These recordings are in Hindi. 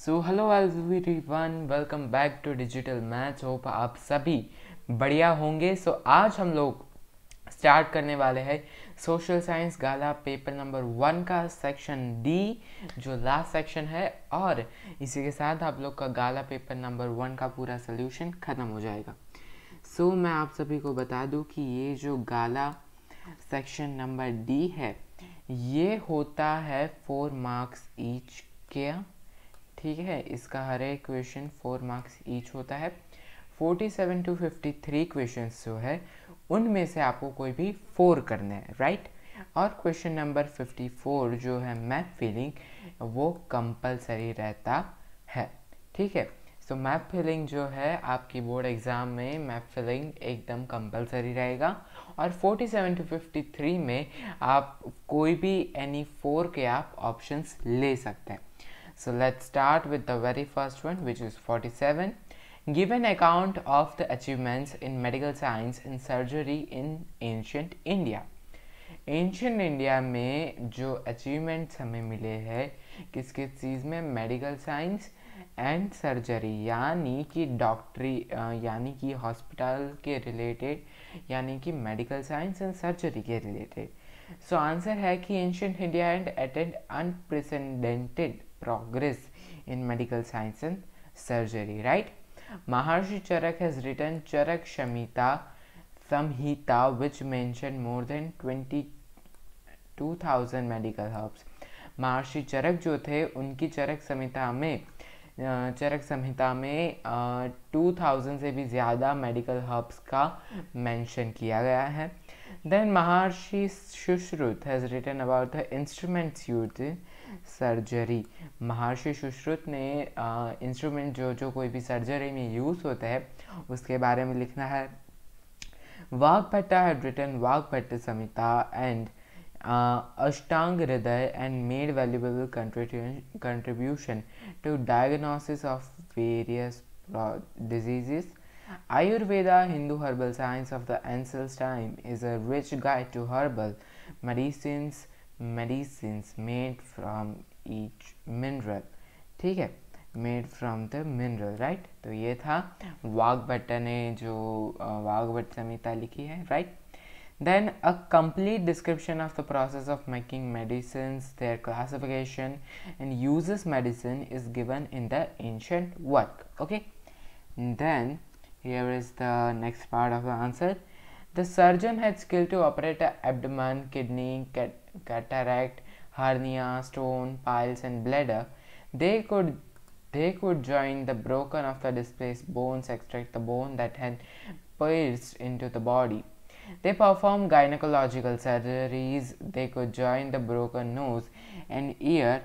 So hello everyone, welcome back to digital maths. Hope आप सभी बढ़िया होंगे। आज हम लोग स्टार्ट करने वाले हैं सोशल साइंस गाला पेपर नंबर 1 का सेक्शन डी, जो लास्ट सेक्शन है। और इसी के साथ आप लोग का गाला पेपर नंबर 1 का पूरा सोल्यूशन ख़त्म हो जाएगा। मैं आप सभी को बता दूं कि ये जो गाला सेक्शन नंबर डी है, ये होता है 4 मार्क्स ईच के। ठीक है, इसका हर एक क्वेश्चन 4 मार्क्स ईच होता है। 47 to 53 क्वेश्चंस जो है उनमें से आपको कोई भी 4 करने हैं, राइट। और क्वेश्चन नंबर 54 जो है मैप फिलिंग, वो कंपलसरी रहता है। ठीक है, मैप फिलिंग जो है आपकी बोर्ड एग्ज़ाम में मैप फिलिंग एकदम कंपलसरी रहेगा। और 47 to 53 में आप कोई भी एनी 4 के आप ऑप्शंस ले सकते हैं। So let's start with the very first one, which is 47. Give an account of the achievements in medical science and surgery in ancient India. Ancient India में जो अचीवमेंट्स हमें मिले हैं किस किस चीज़ में, मेडिकल साइंस एंड सर्जरी, यानी कि डॉक्टरी, यानी कि हॉस्पिटल के रिलेटेड, यानी कि मेडिकल साइंस एंड सर्जरी के रिलेटेड। आंसर है कि ancient India and attend unprecedented progress in medical science and surgery, right? Maharshi Charak has written Charak Samhita, which mentioned more than 22,000 medical herbs. महर्षि चरक जो थे उनकी चरक संहिता में 2000 से भी ज़्यादा मेडिकल हर्ब्स का मेंशन किया गया है। Then Maharshi Sushruta has written about the instruments used in surgery. Maharshi Sushruta ने इंस्ट्रूमेंट जो कोई भी सर्जरी में यूज़ होते हैं उसके बारे में लिखना है। Vagbhata had written Vagbhata Samhita and Ashtang Hriday and made valuable contribution to diagnosis of various diseases. Ayurveda, Hindu herbal science of the ancient time, is a rich guide to herbal medicines made from each mineral. ठीक है, made from the mineral, right. तो ये था वाग्भट्ट ने जो वाग्भट्ट संहिता लिखी है, right. Then a complete description of the process of making medicines, their classification and uses medicine is given in the ancient work. Okay. Then here is the next part of the answer. The surgeon had skill to operate a abdomen, kidney, cataract, hernia, stone, piles and bladder. They could join the broken of the displaced bones, extract the bone that had pierced into the body. They performed gynecological surgeries. They could join the broken nose and ear.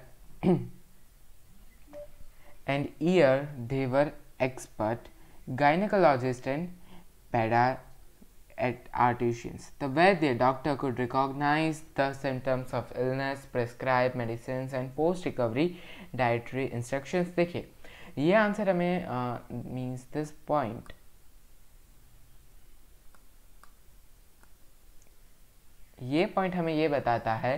They were expert gynecologists and pediatricians. The Vaidya doctor could recognize the symptoms of illness, prescribe medicines and post-recovery dietary instructions. देखिए, ये आंसर हमें means this point, ये पॉइंट हमें ये बताता है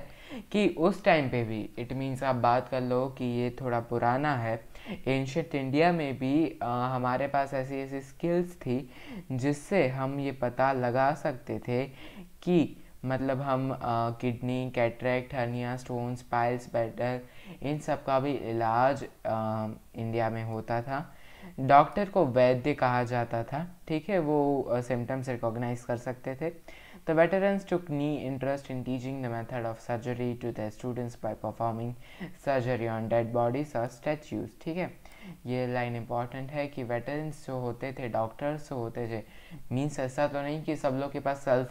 कि उस टाइम पे भी, इट मीन्स आप बात कर लो कि ये थोड़ा पुराना है, एंशिएंट इंडिया में भी हमारे पास ऐसी ऐसी स्किल्स थी जिससे हम ये पता लगा सकते थे कि मतलब हम kidney, cataract, hernia, stones, piles, bladder, इन सब का भी इलाज इंडिया में होता था। डॉक्टर को वैद्य कहा जाता था, ठीक है, वो सिम्टम्स रिकॉग्नाइज कर सकते थे। The veterans took keen interest in teaching the method of surgery to their students by performing surgery on dead bodies or statues. ठीक है, ये लाइन इंपॉर्टेंट है कि वेटरन्स जो होते थे, डॉक्टर्स जो होते थे, मीन्स ऐसा तो नहीं कि सब लोग के पास सेल्फ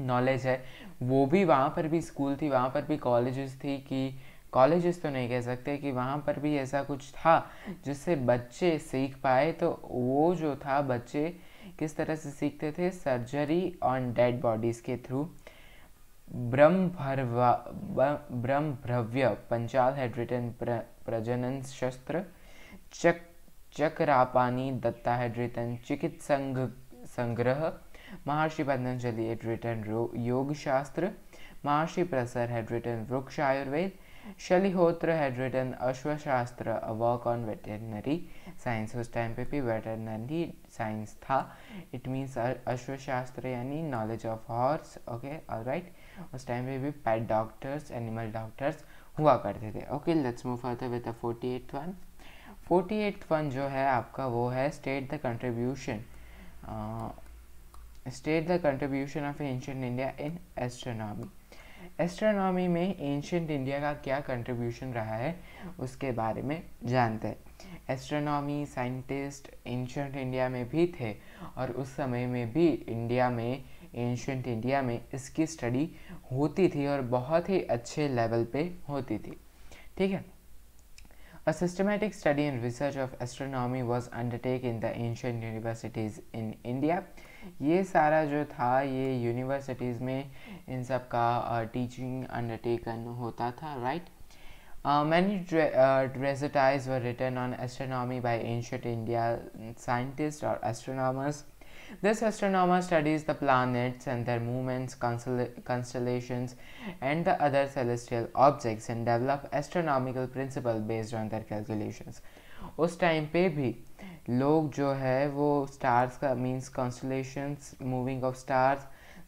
नॉलेज है, वो भी वहाँ पर भी स्कूल थी, वहाँ पर भी कॉलेजेस थी, कि कॉलेजेस तो नहीं कह सकते, कि वहाँ पर भी ऐसा कुछ था जिससे बच्चे सीख पाए। तो वो जो था, बच्चे किस तरह से सीखते थे, सर्जरी ऑन डेड बॉडीज़ के थ्रू। ब्रह्मभ्रव्य पंचाल हैड रिटन प्रजनन शस्त्र। चक्रापानी दत्ता हैड रिटन चिकित्संग संग्रह। महर्षि पतंजलि हैड रिटन योग शास्त्र। महर्षि प्रसर had written Vriksha Ayurveda Shalihotra had written Ashvashastra, a work on veterinary science. उस टाइम पे भी वेटरनरी साइंस था। इट मीन्स अश्वशास्त्र यानी knowledge of horse. Okay, alright. उस टाइम पे भी पेट डॉक्टर्स, एनिमल डॉक्टर्स हुआ करते थे। Okay, let's move further with the 48th one. 48th one जो है आपका वो है state the contribution of ancient India in astronomy. Astronomy में एंशिएंट इंडिया का क्या कंट्रीब्यूशन रहा है उसके बारे में जानते हैं। एस्ट्रोनॉमी साइंटिस्ट एंशिएंट इंडिया में भी थे और उस समय में भी इंडिया में, एंशिएंट इंडिया में इसकी स्टडी होती थी और बहुत ही अच्छे लेवल पे होती थी। ठीक है। A systematic study and research of astronomy was undertaken in the ancient universities in India. ये सारा जो था ये यूनिवर्सिटीज़ में इन सब का टीचिंग अंडरटेकन होता था, right. Many treatises were written on astronomy by ancient India scientists or astronomers. This astronomer studies the planets and their movements, constellations, and the other celestial objects and develop astronomical principle based on their calculations. उस टाइम पे भी लोग जो है वो स्टार्स का means constellations, moving of stars,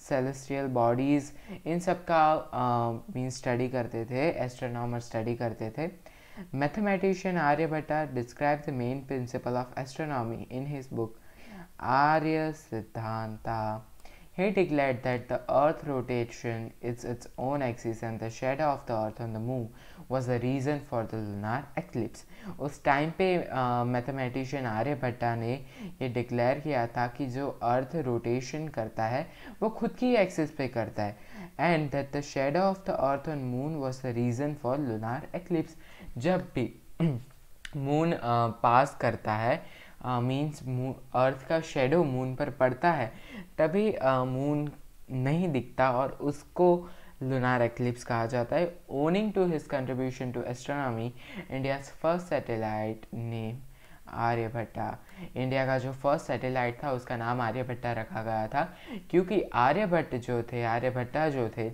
celestial bodies, इन सब का मीन्स स्टडी करते थे, एस्ट्रोनॉमर स्टडी करते थे। Mathematician Aryabhata describe the main principle of astronomy in his book Arya Siddhanta. He declared that the earth rotation is its own axis and the shadow of the earth on the moon was the reason for the lunar eclipse. उस टाइम पे मैथमेटिशियन आर्यभट्टा ने ये डिक्लेयर किया था कि जो अर्थ रोटेशन करता है वो खुद की एक्सिस पे करता है, and that the shadow of the earth on moon was the reason for lunar eclipse. जब भी मून पास करता है मीन्स अर्थ का शेडो मून पर पड़ता है तभी मून नहीं दिखता और उसको लूनार एक्लिप्स कहा जाता है। Owing to his contribution to astronomy, India's first satellite name Aryabhata. India का जो फर्स्ट सैटेलाइट था उसका नाम आर्यभट्टा रखा गया था क्योंकि आर्यभट्टा जो थे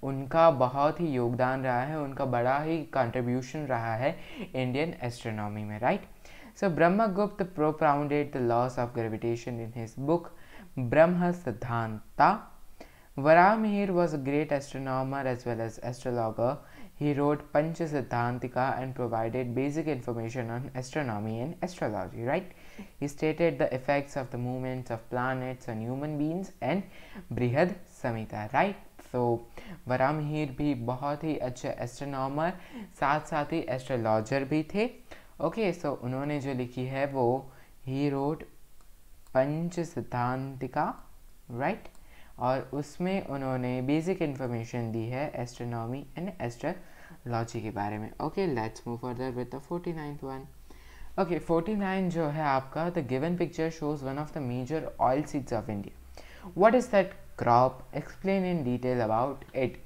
उनका बहुत ही योगदान रहा है, उनका बड़ा ही कंट्रीब्यूशन रहा है इंडियन एस्ट्रोनॉमी में, right. So Brahmagupta propounded the laws of gravitation in his book Brahma Siddhanta. Varamihir was a great astronomer as well as astrologer. He wrote Pancha Siddhantika and provided basic information on astronomy and astrology, right? He stated the effects of the movements of planets on human beings and Brihad Samhita, right? So Varamihir भी बहुत ही अच्छे एस्ट्रोनॉमर साथ साथ ही एस्ट्रोलॉजर भी थे। ओके, सो उन्होंने जो लिखी है वो he wrote punch Siddhantika, right, और उसमें उन्होंने बेसिक इन्फॉर्मेशन दी है एस्ट्रोनॉमी एंड एस्ट्रोलॉजी के बारे में। Okay, let's move further with the 49th one. Okay, 49 जो है आपका, the given picture shows one of the major oil seeds of India. What is that crop? Explain in detail about it.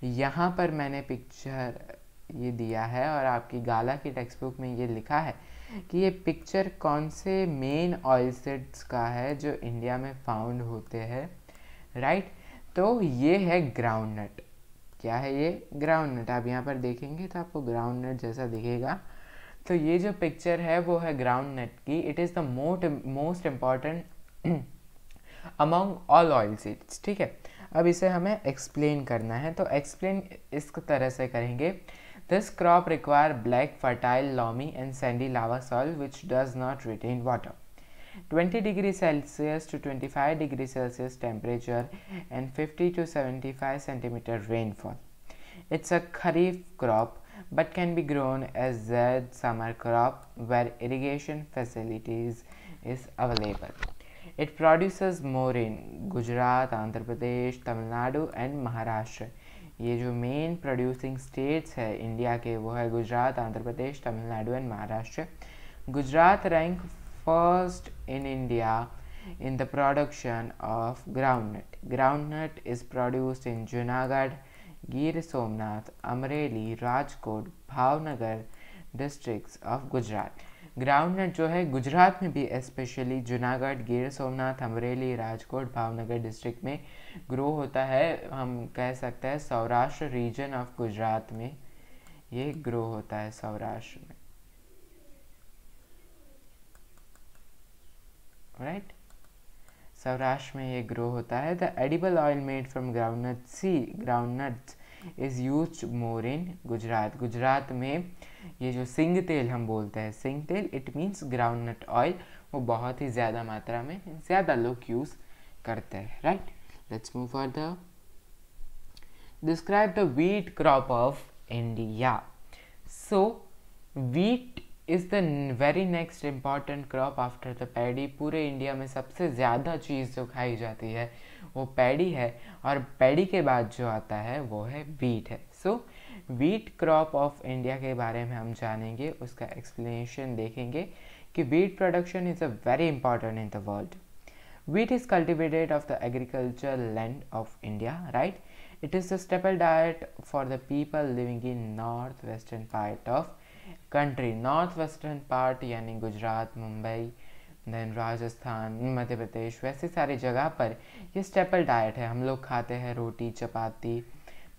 यहाँ पर मैंने पिक्चर ये दिया है और आपकी गाला की टेक्स्ट बुक में ये लिखा है कि ये पिक्चर कौन से मेन ऑयल सीड्स का है जो इंडिया में फाउंड होते हैं, राइट। तो ये है ग्राउंड नट। क्या है ये? Groundnut. आप यहाँ पर देखेंगे तो आपको ग्राउंड नट जैसा दिखेगा। तो ये जो पिक्चर है वो है ग्राउंड नट की। It is the most important among all oil seeds, ठीक है। अब इसे हमें एक्सप्लेन करना है, तो एक्सप्लेन इस तरह से करेंगे। This crop require black, fertile, loamy and sandy lava soil which does not retain water. 20 degrees Celsius to 25 degrees Celsius temperature and 50 to 75 centimeter rainfall. It's a kharif crop but can be grown as a summer crop where irrigation facilities is available. It produces more in Gujarat, Andhra Pradesh, Tamil Nadu and Maharashtra. ये जो मेन प्रोड्यूसिंग स्टेट्स है इंडिया के वो है Gujarat, Andhra Pradesh, Tamil Nadu and Maharashtra. Gujarat rank first in India in the production of groundnut. Groundnut is produced in Junagadh, Gir Somnath, Amreli, Rajkot, Bhavnagar districts of Gujarat. Groundnut जो है गुजरात में भी स्पेशली जूनागढ़, गिर सोमनाथ, अमरेली, राजकोट, भावनगर डिस्ट्रिक्ट में ग्रो होता है। हम कह सकते हैं सौराष्ट्र रीजन ऑफ गुजरात में ये ग्रो होता है सौराष्ट्र में, राइट। सौराष्ट्र में ये ग्रो होता है। The edible oil made from groundnuts is used more in Gujarat. Gujarat में ये जो सिंग तेल हम बोलते हैं, सिंग तेल, इट मीन्स ग्राउंडनट ऑयल, वो बहुत ही ज़्यादा मात्रा में ज़्यादा लोग यूज़ करते हैं, right. Let's move further. Describe the wheat crop of India. So wheat is the very next important crop after the paddy. पूरे इंडिया में सबसे ज़्यादा चीज़ जो खाई जाती है वो पैडी है, और पैडी के बाद जो आता है वो है व्हीट है। सो व्हीट क्रॉप ऑफ इंडिया के बारे में हम जानेंगे, उसका एक्सप्लेनेशन देखेंगे कि wheat production is a very important in the world. Wheat is cultivated of the agricultural land of India, right? It is the staple diet for the people living in northwestern part of country. Northwestern part यानी गुजरात, मुंबई, देन राजस्थान, मध्य प्रदेश, वैसे सारी जगह पर ये स्टेपल डाइट है। हम लोग खाते हैं रोटी, चपाती,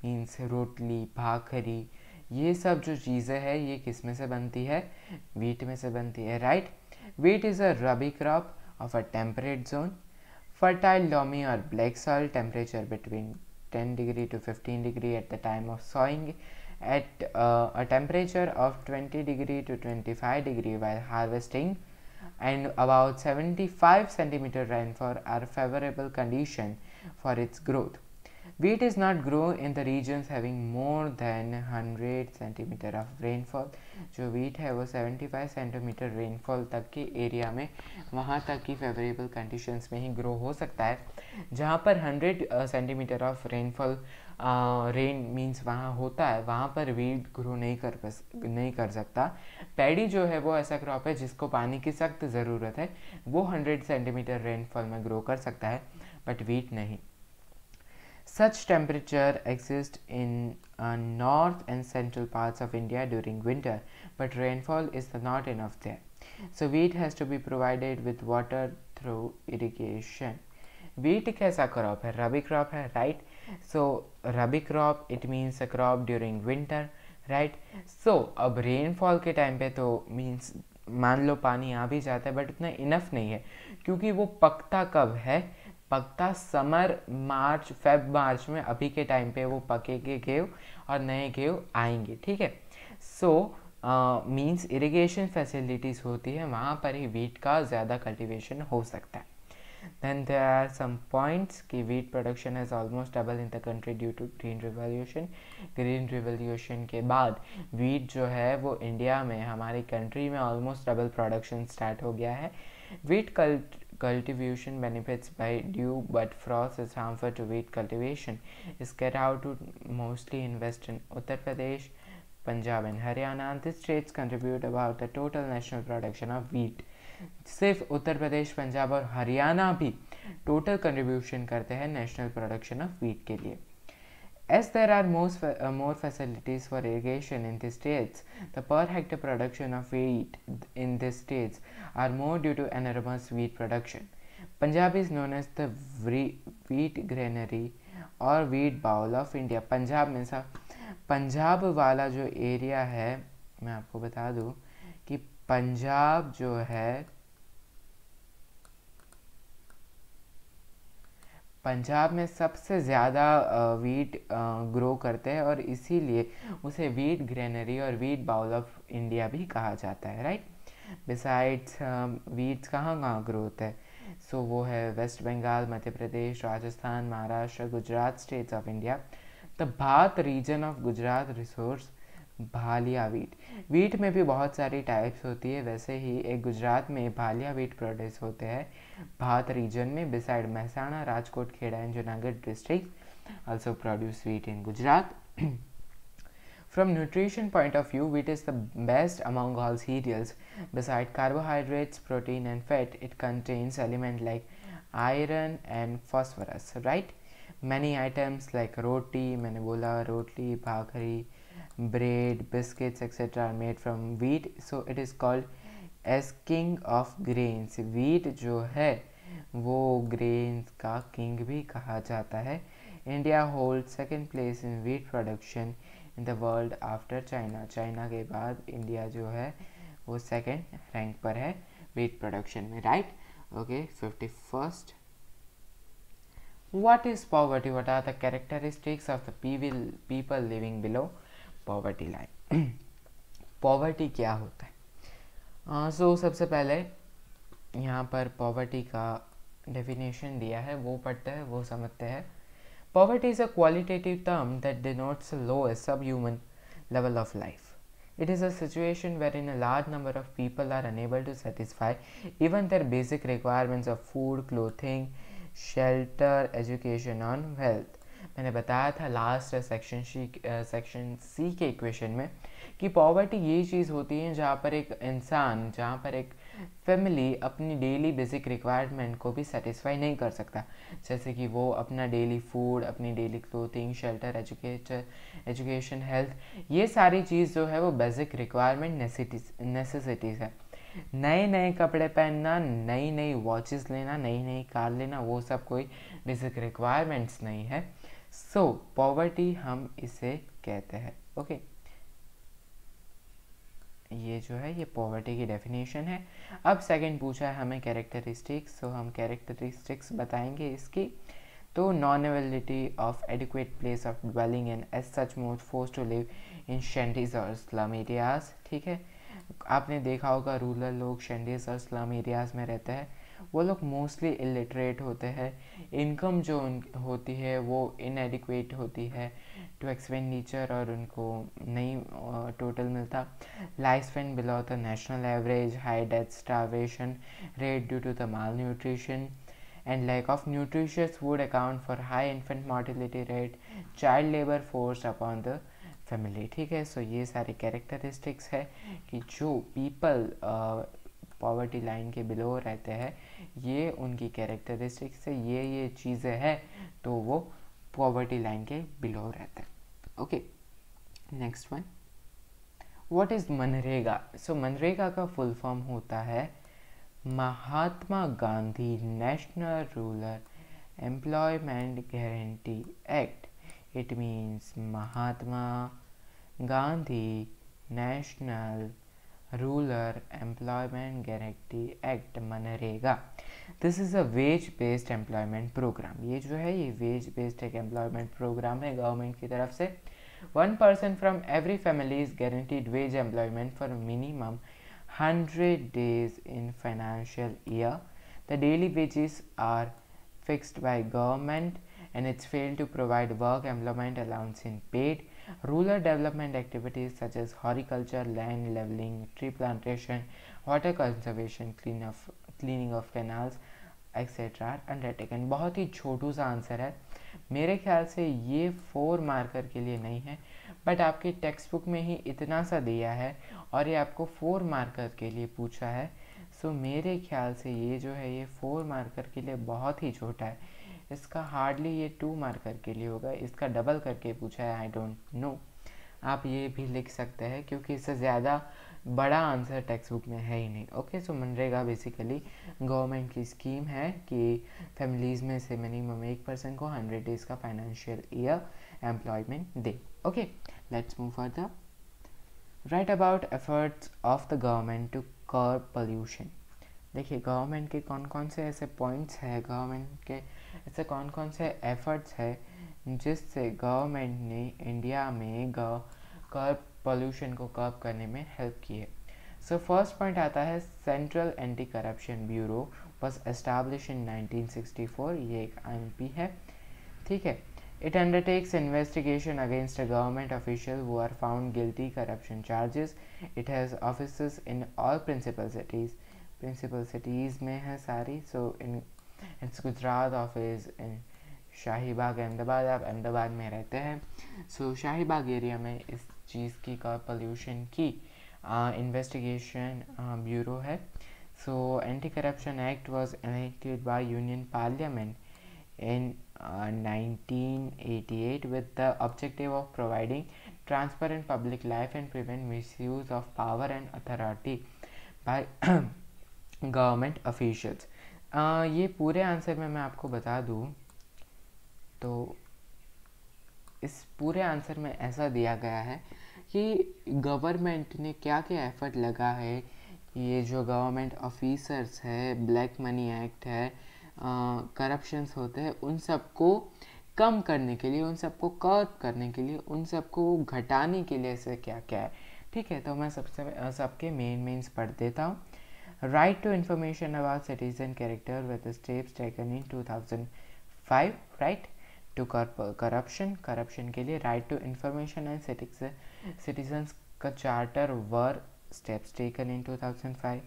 मीन्स रोटली, भाखरी, ये सब जो चीज़ें हैं ये किस में से बनती है? व्हीट में से बनती है, right. Wheat is a rabi crop of a temperate zone. Fertile loamy or black soil, temperature between 10 degree to 15 degree at the time of sowing, at a temperature of 20 degree to 25 degree while harvesting, and about 75 centimeter rainfall are favorable condition for its growth. Wheat is not grown in the regions having more than 100 centimeter of rainfall. जो wheat है वो 75 सेंटीमीटर रेनफॉल तक के एरिया में, वहाँ तक की फेवरेबल कंडीशंस में ही ग्रो हो सकता है। जहाँ पर 100 centimetre of rainfall rain means वहाँ होता है, वहाँ पर वीट ग्रो नहीं कर सकता। पैडी जो है वो ऐसा क्रॉप है जिसको पानी की सख्त ज़रूरत है, वो 100 सेंटीमीटर रेनफॉल में ग्रो कर सकता है, बट वीट नहीं। Such temperature exists in north and central parts of India during winter, but rainfall is not enough there. So wheat has to be provided with water through irrigation. Wheat कैसा क्रॉप है? रबी क्रॉप है, right. So rabi crop it means a crop during winter, right. So अब रेनफॉल के टाइम पे तो मीन्स मान लो पानी आ भी जाता है, बट उतना इनफ नहीं है, क्योंकि वो पकता कब है? पकता समर, फेब मार्च में, अभी के टाइम पे वो पकेंगे गेहूँ और नए गेहूँ आएंगे, ठीक है। सो मीन्स इरिगेशन फैसिलिटीज़ होती है, वहाँ पर ही वीट का ज़्यादा कल्टीवेशन हो सकता है। Then there are some points कि wheat production has almost double in the country due to green revolution. Green revolution के बाद wheat जो है वो इंडिया में, हमारी कंट्री में ऑलमोस्ट डबल प्रोडक्शन स्टार्ट हो गया है। Wheat cultivation benefits by dew, but frost is harmful to wheat cultivation. Is carried out to mostly in western Uttar Pradesh, Punjab and Haryana. These states contribute about the total national production of wheat. सिर्फ उत्तर प्रदेश, पंजाब और हरियाणा भी टोटल कंट्रीब्यूशन करते हैं नेशनल प्रोडक्शन ऑफ व्हीट के लिए। As there are more facilities for irrigation in these states, the per hectare production of wheat in these states are more due to enormous wheat production. Punjab is known as the wheat granary और wheat bowl of India. Punjab में पंजाब वाला जो एरिया है, मैं आपको बता दूं कि पंजाब जो है, पंजाब में सबसे ज़्यादा वीट ग्रो करते हैं, और इसीलिए उसे वीट ग्रेनरी और वीट बाउल ऑफ इंडिया भी कहा जाता है, राइट। बिसाइड्स वीट्स कहाँ ग्रो होते हैं? सो वो है West Bengal, Madhya Pradesh, Rajasthan, Maharashtra, Gujarat states of India. The Bhal region of Gujarat resource Bhalia wheat. Wheat में भी बहुत सारी टाइप्स होती है, वैसे ही एक गुजरात में भालिया वीट प्रोड्यूस होते हैं भात रीजन में। Beside Mehsana, Rajkot, Kheda and Junagadh district also produce wheat in Gujarat. From nutrition point of view, wheat is the best among all cereals. Besides carbohydrates, protein and fat, it contains elements like iron and phosphorus, right? Many items like roti, मैंने बोला रोटली, bhakri, bread, biscuits etc. are made from wheat, so it is called as king of grains. wheat जो है वो grains का king भी कहा जाता है। India hold second place in wheat production in the world after China. China के बाद इंडिया जो है वो सेकेंड रैंक पर है वीट प्रोडक्शन में, right. Okay, 51st, what is poverty? What are the characteristics of the people living below poverty line? Poverty क्या होता है? सो सबसे पहले यहाँ पर पॉवर्टी का डेफिनेशन दिया है, वो पढ़ते हैं, वो समझते हैं। Poverty is a qualitative term that denotes lowest सब human level of life. It is a situation wherein a large number of people are unable to satisfy even their basic requirements of food, clothing, shelter, education and wealth. मैंने बताया था लास्ट सेक्शन सी के इक्वेशन में कि पॉवर्टी ये चीज़ होती है जहाँ पर एक फैमिली अपनी डेली बेसिक रिक्वायरमेंट को भी सेटिस्फाई नहीं कर सकता, जैसे कि वो अपना डेली फूड, अपनी daily clothing, shelter, education, health, ये सारी चीज़ जो है वो बेसिक रिक्वायरमेंट नेसेसिटीज़ है। नए नए कपड़े पहनना, नई नई वॉचेस लेना, नई नई कार लेना, वो सब कोई बेसिक रिक्वायरमेंट्स नहीं है। सो पॉवर्टी हम इसे कहते हैं। ओके, ये जो है ये पॉवर्टी की डेफिनेशन है। अब सेकंड पूछा है हमें कैरेक्टरिस्टिक्स, तो हम कैरेक्टरिस्टिक्स बताएंगे इसकी। तो non availability of adequate place of dwelling in as such most force to live in shanties और स्लम एरियाज। ठीक है, आपने देखा होगा रूरल लोग शेंडीज और स्लम एरियाज में रहते हैं, वो लोग मोस्टली इलिटरेट होते हैं, इनकम जो होती है वो इनएडिक्वेट होती है टू एक्सपेंडिचर और उनको नहीं टोटल मिलता। Life span below the national average, high death, starvation rate due to the malnutrition and lack of nutritious food account for high infant mortality rate, child labor forced upon the family। ठीक है, सो ये सारे कैरेक्टरिस्टिक्स है कि जो पीपल पॉवर्टी लाइन के बिलो रहते हैं, ये उनकी कैरेक्टरिस्टिक्स है, ये चीज़ें हैं, तो वो पॉवर्टी लाइन के बिलो रहते हैं। Okay, next one, what is MNREGA? So MNREGA का फुल फॉर्म होता है Mahatma Gandhi National Rural Employment Guarantee Act. It means Mahatma Gandhi National Rural Employment Guarantee Act, MNREGA. This is a wage based employment program. ये जो है ये वेज बेस्ड एक एम्प्लॉयमेंट प्रोग्राम है गवर्नमेंट की तरफ से। 1 person from every family is guaranteed wage employment for minimum 100 days in financial year. The daily wages are fixed by government and it's failed to provide work employment allowance in paid rural development activities such as horticulture, land leveling, tree plantation, water conservation, cleaning of canals etcetera undertaken. बहुत ही छोटू सा आंसर है, मेरे ख्याल से ये 4 मार्कर के लिए नहीं है, बट आपकी टेक्स्ट बुक में ही इतना सा दिया है और ये आपको 4 मार्कर के लिए पूछा है। सो मेरे ख्याल से ये जो है ये 4 मार्कर के लिए बहुत ही छोटा है, इसका हार्डली ये 2 मार्कर के लिए होगा, इसका डबल करके पूछा है, आई डोंट नो। आप ये भी लिख सकते हैं क्योंकि इससे ज़्यादा बड़ा आंसर टेक्स्ट बुक में है ही नहीं। ओके, सो मनरेगा बेसिकली गवर्नमेंट की स्कीम है कि फैमिलीज़ में से मिनिमम 1 पर्सन को 100 डेज़ का फाइनेंशियल ईयर एम्प्लॉयमेंट दे। Okay, let's move further. Write about efforts of the government to curb pollution. देखिए गवर्नमेंट के कौन कौन से ऐसे पॉइंट्स हैं, गवर्नमेंट के ऐसे कौन कौन से एफर्ट्स है जिससे गवर्नमेंट ने इंडिया में कर्ब पोल्यूशन को कर्ब करने में हेल्प की है। सो फर्स्ट पॉइंट आता है Central Anti Corruption Bureau was establish in 1964। ये एक INP है, ठीक है। It undertakes investigation against a government official who are found guilty corruption charges. It has offices in all principal cities में है सारी। So in its Gujarat office in Shahibag Ahmedabad, आप अहमदाबाद में रहते हैं, सो शाहीबाग एरिया में इस चीज़ की कर्ब पोल्यूशन की इन्वेस्टिगेशन ब्यूरो है। So anti corruption act was enacted by union parliament in 1988 with the objective of providing transparent public life and prevent misuse of power and authority by government officials। ये पूरे आंसर में मैं आपको बता दूँ तो इस पूरे आंसर में ऐसा दिया गया है कि गवर्नमेंट ने क्या क्या एफर्ट लगा है, ये जो गवर्नमेंट ऑफिसर्स है, ब्लैक मनी एक्ट है, करप्शंस होते हैं, उन सबको कम करने के लिए, उन सबको कर्व करने के लिए, उन सबको घटाने के लिए ऐसे क्या क्या है। ठीक है, तो मैं सबके मेन्स पढ़ देता हूँ। Right to information about citizen character with steps taken in 2005, right to corruption के लिए right to information and citizens का charter were steps taken in 2005।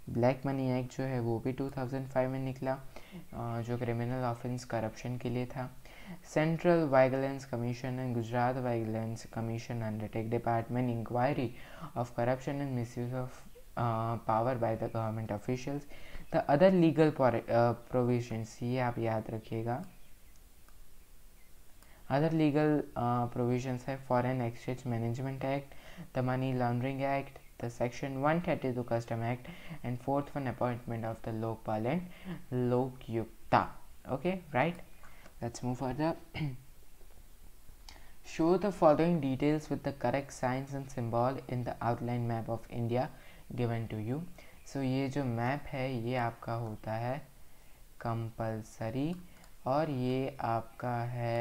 Black money act जो है वो भी 2005 में निकला, जो क्रिमिनल ऑफेंस करप्शन के लिए था। Central vigilance commission and Gujarat vigilance commission undertake department inquiry of corruption and misuse of power by the government officials. The other legal provisions, ये आप याद रखिएगा। अदर लीगल प्रोविजंस है foreign exchange management act, the money laundering act, the section 132 custom act, and fourth one appointment of the lokpal and lokyukta. Okay, right, let's move further. Show the following details with the correct signs and symbol in the outline map of India given to you. So ये जो मैप है ये आपका होता है कंपलसरी, और ये आपका है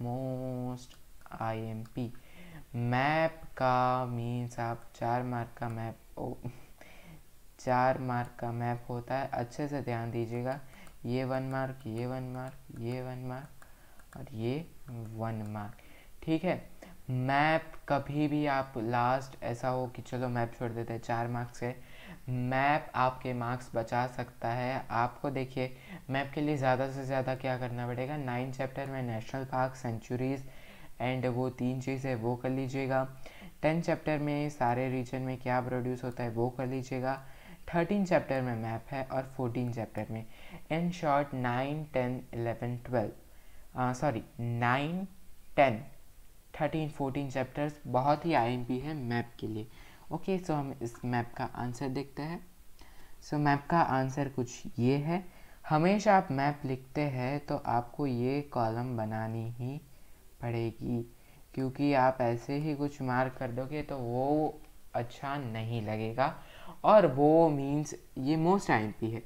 मोस्ट IMP। मैप का मीन्स आप 4 मार्क का मैप 4 मार्क का मैप होता है, अच्छे से ध्यान दीजिएगा। ये 1 मार्क, ये 1 मार्क, ये 1 मार्क और ये 1 मार्क। ठीक है, मैप कभी भी आप लास्ट ऐसा हो कि चलो मैप छोड़ देते हैं 4 मार्क्स से, मैप आपके मार्क्स बचा सकता है। आपको देखिए मैप के लिए ज़्यादा से ज़्यादा क्या करना पड़ेगा, 9 चैप्टर में नेशनल पार्क, सेंचुरीज़ एंड वो 3 चीज़ें वो कर लीजिएगा। 10 चैप्टर में सारे रीजन में क्या प्रोड्यूस होता है वो कर लीजिएगा। 13 चैप्टर में मैप है और 14 चैप्टर में। इन शॉर्ट 9, 10, 11, 12 सॉरी 9, 10, 13, 14 चैप्टर्स बहुत ही IMP है मैप के लिए। ओके, सो हम इस मैप का आंसर देखते हैं। सो मैप का आंसर कुछ ये है। हमेशा आप मैप लिखते हैं तो आपको ये कॉलम बनानी ही पड़ेगी, क्योंकि आप ऐसे ही कुछ मार्क कर दोगे तो वो अच्छा नहीं लगेगा, और वो मीन्स ये मोस्ट IMP है।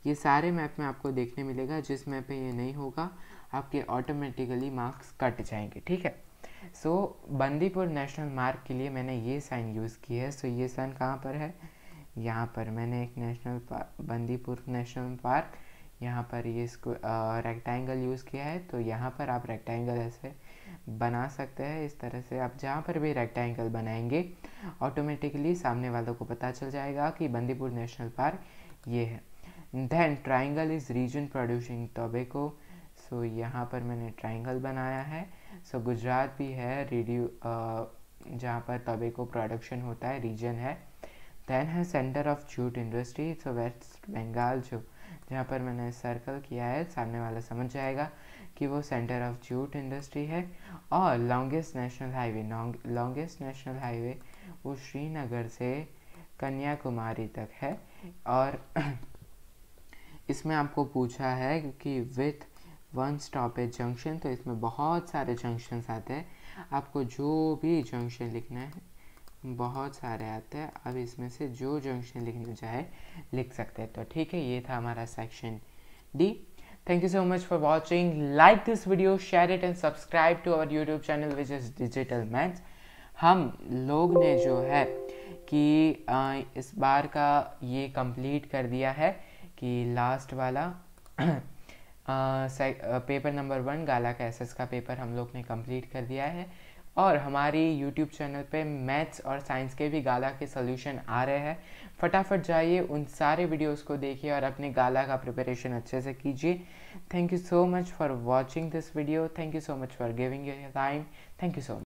ये सारे मैप में आपको देखने मिलेगा, जिस मैप पे ये नहीं होगा आपके ऑटोमेटिकली मार्क्स कट जाएंगे। ठीक है, सो बंदीपुर नेशनल मार्क के लिए मैंने ये साइन यूज़ की है। सो ये साइन कहाँ पर है, यहाँ पर मैंने एक बंदीपुर नेशनल पार्क, यहाँ पर ये इसको रेक्टेंगल यूज़ किया है। तो यहाँ पर आप रेक्टेंगल ऐसे बना सकते हैं, इस तरह से आप जहाँ पर भी रेक्टेंगल बनाएंगे ऑटोमेटिकली सामने वालों को पता चल जाएगा कि बंदीपुर नेशनल पार्क ये है। Then triangle is region producing tobacco. So यहाँ पर मैंने ट्राइंगल बनाया है। सो गुजरात भी है जहाँ पर टोबैको प्रोडक्शन होता है, रीजन है। देन है centre of jute industry. So West Bengal जहाँ पर मैंने सर्कल किया है, सामने वाला समझ जाएगा कि वो सेंटर ऑफ जूट इंडस्ट्री है। और लॉन्गेस्ट नेशनल हाईवे वो श्रीनगर से कन्याकुमारी तक है। और इसमें आपको पूछा है कि विथ 1 स्टॉपेज जंक्शन, तो इसमें बहुत सारे जंक्शंस आते हैं। आपको जो भी जंक्शन लिखना है, बहुत सारे आते हैं, अब इसमें से जो जंक्शन लिखना चाहे लिख सकते हैं। तो ठीक है, ये था हमारा section D। Thank you so much for watching. Like this video, share it and subscribe to our YouTube channel which is digital maths. हम लोग ने जो है कि इस बार का ये कंप्लीट कर दिया है कि लास्ट वाला पेपर नंबर 1 गाला का SS का पेपर हम लोग ने कंप्लीट कर दिया है। और हमारी यूट्यूब चैनल पे मैथ्स और साइंस के भी गाला के सॉल्यूशन आ रहे हैं। फटाफट जाइए, उन सारे वीडियोस को देखिए और अपने गाला का प्रिपरेशन अच्छे से कीजिए। Thank you so much for watching this video. Thank you so much for giving your time. Thank you so much.